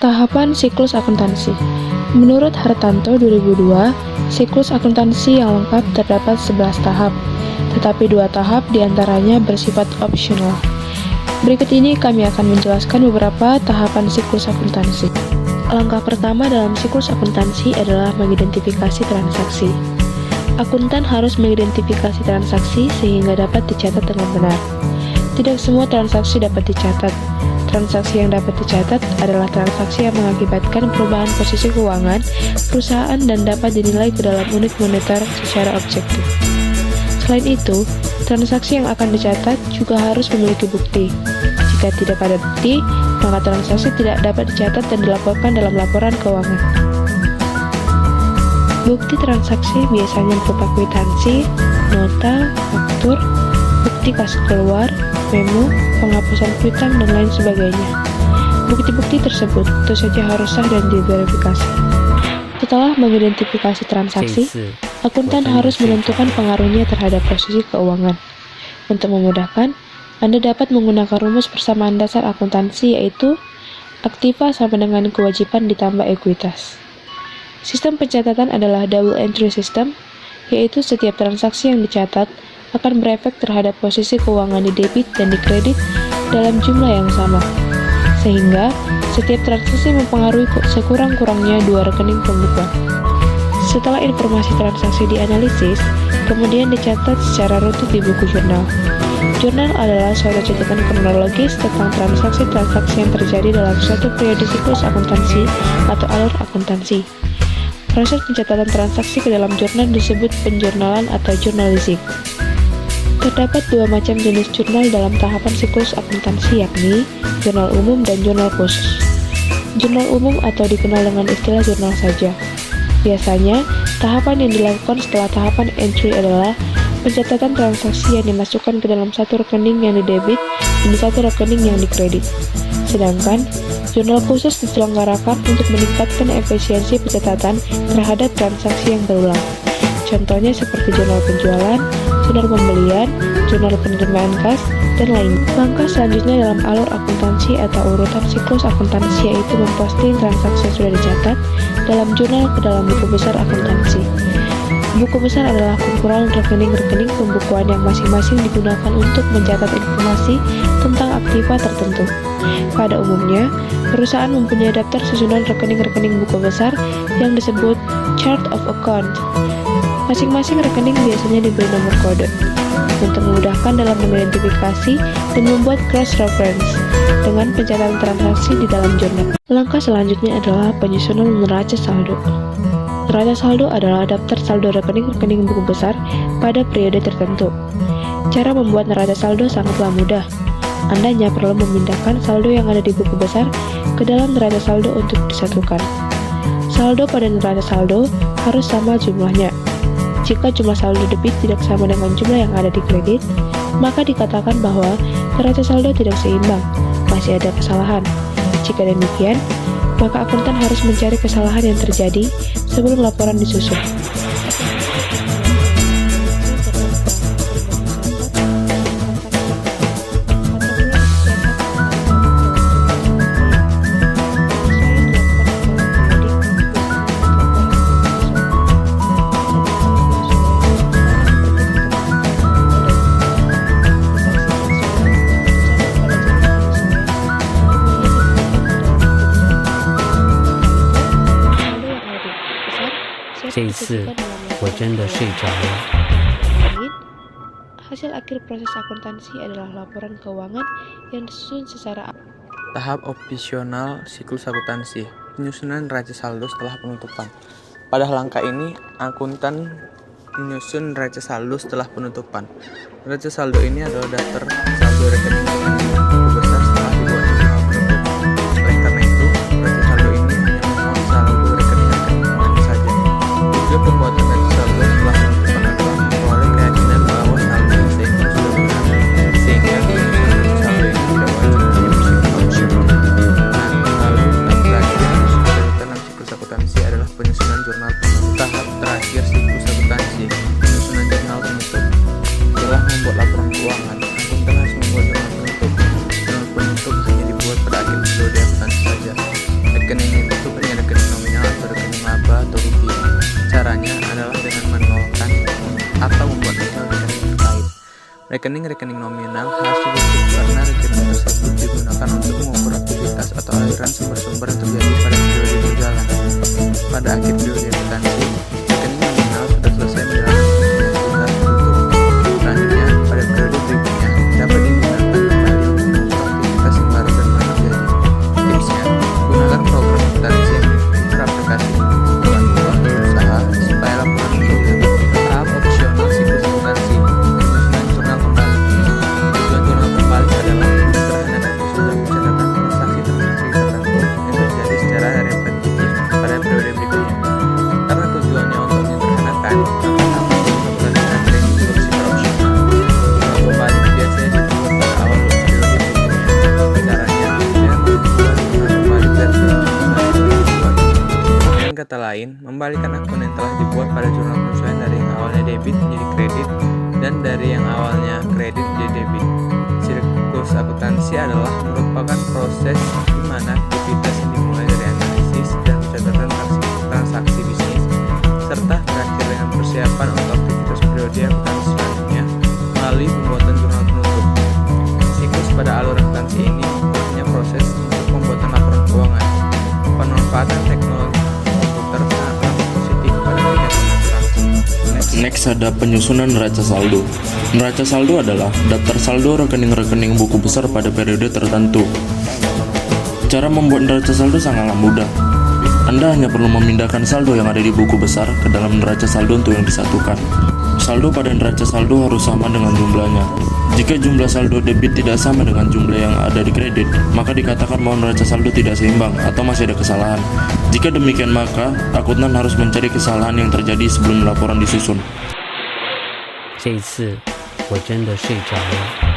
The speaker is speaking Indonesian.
Tahapan siklus akuntansi. Menurut Hartanto 2002, siklus akuntansi yang lengkap terdapat 11 tahap, tetapi 2 tahap diantaranya bersifat opsional. Berikut ini kami akan menjelaskan beberapa tahapan siklus akuntansi. Langkah pertama dalam siklus akuntansi adalah mengidentifikasi transaksi. Akuntan harus mengidentifikasi transaksi sehingga dapat dicatat dengan benar. Tidak semua transaksi dapat dicatat. Transaksi yang dapat dicatat adalah transaksi yang mengakibatkan perubahan posisi keuangan perusahaan dan dapat dinilai ke dalam unit moneter secara objektif. Selain itu, transaksi yang akan dicatat juga harus memiliki bukti. Jika tidak ada bukti, maka transaksi tidak dapat dicatat dan dilaporkan dalam laporan keuangan. Bukti transaksi biasanya berupa kwitansi, nota, faktur, bukti kas keluar, memo, penghapusan piutang, dan lain sebagainya. Bukti-bukti tersebut tentu saja harus sah dan diverifikasi. Setelah mengidentifikasi transaksi, akuntan harus menentukan pengaruhnya terhadap posisi keuangan. Untuk memudahkan, Anda dapat menggunakan rumus persamaan dasar akuntansi, yaitu aktiva sama dengan kewajiban ditambah ekuitas. Sistem pencatatan adalah double entry system, yaitu setiap transaksi yang dicatat akan berefek terhadap posisi keuangan di debit dan di kredit dalam jumlah yang sama, sehingga setiap transaksi mempengaruhi sekurang-kurangnya 2 rekening pembukuan. Setelah informasi transaksi dianalisis, kemudian dicatat secara rutin di buku jurnal. Jurnal adalah suatu catatan kronologis tentang transaksi-transaksi yang terjadi dalam suatu periode siklus akuntansi atau alur akuntansi. Proses pencatatan transaksi ke dalam jurnal disebut penjurnalan atau journalizing. Terdapat 2 macam jenis jurnal dalam tahapan siklus akuntansi, yakni jurnal umum dan jurnal khusus. Jurnal umum atau dikenal dengan istilah jurnal saja. Biasanya, tahapan yang dilakukan setelah tahapan entry adalah pencatatan transaksi yang dimasukkan ke dalam satu rekening yang didebit dan satu rekening yang dikredit. Sedangkan, jurnal khusus diselenggarakan untuk meningkatkan efisiensi pencatatan terhadap transaksi yang berulang. Contohnya seperti jurnal penjualan, jurnal pembelian, jurnal penerimaan kas, dan lain. Langkah selanjutnya dalam alur akuntansi atau urutan siklus akuntansi yaitu memposting transaksi yang sudah dicatat dalam jurnal ke dalam buku besar akuntansi. Buku besar adalah kumpulan rekening-rekening pembukuan yang masing-masing digunakan untuk mencatat informasi tentang aktiva tertentu. Pada umumnya, perusahaan mempunyai daftar susunan rekening-rekening buku besar yang disebut chart of account. Masing-masing rekening biasanya diberi nomor kode untuk memudahkan dalam mengidentifikasi dan membuat cross-reference dengan pencatatan transaksi di dalam jurnal. Langkah selanjutnya adalah penyusunan neraca saldo. Neraca saldo adalah daftar saldo rekening-rekening buku besar pada periode tertentu. Cara membuat neraca saldo sangatlah mudah. Anda hanya perlu memindahkan saldo yang ada di buku besar ke dalam neraca saldo untuk disatukan. Saldo pada neraca saldo harus sama jumlahnya. Jika jumlah saldo debit tidak sama dengan jumlah yang ada di kredit, maka dikatakan bahwa neraca saldo tidak seimbang, masih ada kesalahan. Jika demikian, maka akuntan harus mencari kesalahan yang terjadi sebelum laporan disusun. Hasil akhir proses akuntansi adalah laporan keuangan yang disusun secara tahap opsional siklus akuntansi, penyusunan neraca saldo setelah penutupan. Pada langkah ini, akuntan menyusun neraca saldo setelah penutupan. Neraca saldo ini adalah daftar saldo rekening-rekening buku besar setelah dibuat jurnal penutup. Oleh karena itu, neraca saldo ini hanya memuat saldo rekening-rekening keuangan saja. Tujuan pembuatan neraca saldo setelah penutupan adalah memperoleh keyakinan bahwa saldo yang diinput sudah benar, sehingga penyusunan neraca saldo ini tidak wajib hanya bersifat opsional. Lalu tahap terakhir dalam siklus akuntansi adalah penyusunan jurnal penutup. Tahap terakhir siklus akuntansi, penyusunan jurnal penutup. Setelah membuat laporan keuangan, akuntan harus membuat jurnal penutup. Rekening-rekening nominal harus dibentuk karena rekening tersebut digunakan untuk mengukur aktivitas atau aliran sumber-sumber yang terjadi pada periode berjalan. Pada akhir periode akuntansi, rekening nominal sudah selesai menjalankan aktivitas tutup. Selanjutnya, pada periode berikutnya dapat digunakan kembali untuk mengukur aktivitas yang baru dan mana terjadi. Tipsnya, gunakan program akuntansi yang teraplikasi membantu usaha supaya laporan menjadi lebih tahap opsional siklus akuntansi. Penyusunan jurnal kembali. Tujuan jurnal kembali adalah sederhana dan sudah mencatatkan transaksi-transaksi tertentu yang terjadi secara repetitif pada periode berikutnya. Karena tujuannya untuk menyederhanakan, maka tahap mengaplikasikan training juga bersifat opsional. Jurnal kembali biasanya dibuat pada awal periode berikutnya. Caranya, dengan membuat jurnal kembali versi penyesuaian yang sudah dibuat. Dengan kata lain, membalikan akun yang telah dibuat pada jurnal penyesuaian dari yang awalnya debit menjadi kredit dan dari yang awalnya kredit menjadi debit. Siklus akuntansi adalah merupakan proses di mana aktivitas yang dimulai dari analisis dan pencatatan transaksi bisnis serta berakhir dengan persiapan untuk aktivitas periode akuntansi selanjutnya melalui pembuatan jurnal penutup. Siklus pada alur akuntansi ini punya proses untuk pembuatan laporan keuangan. Pemanfaatan teknologi komputer sangatlah positif pada kegiatan akuntansi. Next ada penyusunan neraca saldo. Neraca saldo adalah daftar saldo rekening-rekening buku besar pada periode tertentu. Cara membuat neraca saldo sangatlah mudah. Anda hanya perlu memindahkan saldo yang ada di buku besar ke dalam neraca saldo untuk yang disatukan. Saldo pada neraca saldo harus sama dengan jumlahnya. Jika jumlah saldo debit tidak sama dengan jumlah yang ada di kredit, maka dikatakan bahwa neraca saldo tidak seimbang atau masih ada kesalahan. Jika demikian, maka akuntan harus mencari kesalahan yang terjadi sebelum laporan disusun. 这一次我真的睡着了。